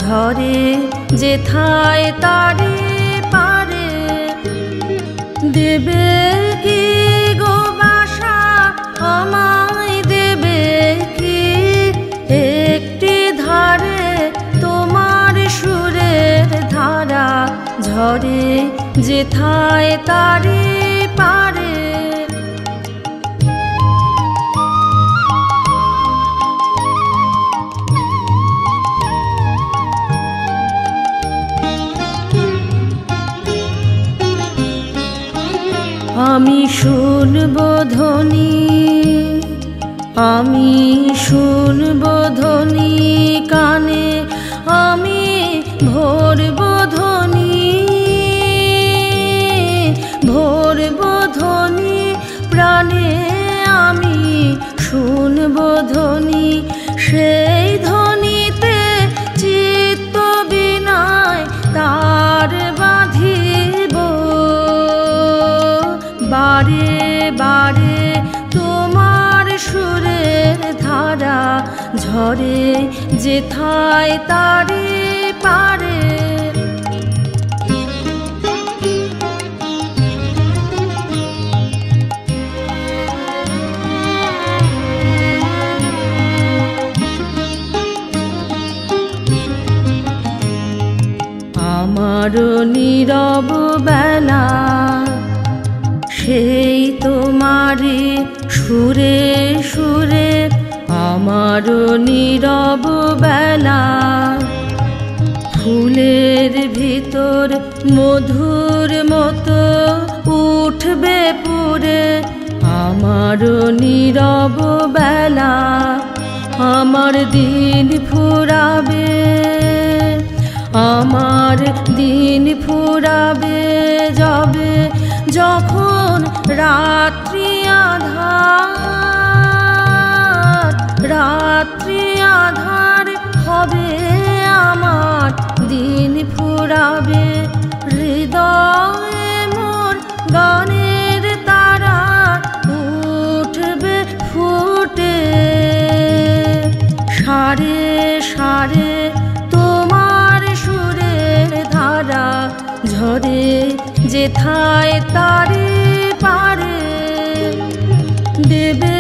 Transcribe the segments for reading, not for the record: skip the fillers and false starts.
ঝরে যেথায় তারে পারে দেবে কি গো বাসা আমায় দেবে কি একটি ধারে তোমার সুরের ধারা ঝরে যেথায় তারে পারে আমি শুনবো ধ্বনি আমি শুনবো ধ্বনি কানে আমি ভরবো ধ্বনি ভরবো ধ্বনি প্রাণে আমি শুনবো ধ্বনি সেই ধ্বনিতে চিত্ত বিনায় তার বাঁধিব বারে বারে তোমার সুরের ধারা ঝরে যেথায় তারে পারে আমার নীরব বেলা সেই তোমারে সুরে সুরে আমার নীরব বেলা ফুলের ভিতর মধুর মতো উঠবে পুরে আমার নীরব বেলা আমার দিন ফুরাবে আমার দিন ফুরাবে যাবে যখন রাত্রি আধার হবে আমার দিন ফুরাবে হৃদয়ে মোর গানের তারা উঠবে ফুটে সারে সারে তোমার সুরের ধারা ঝরে যেথায় তারে পারে দেবে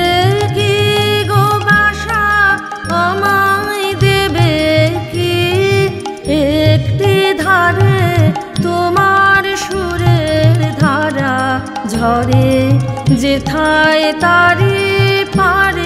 কি গো বাসা আমায় দেবে কি একটি ধারে তোমার সুরের ধারা ঝরে যেথায় তারে পারে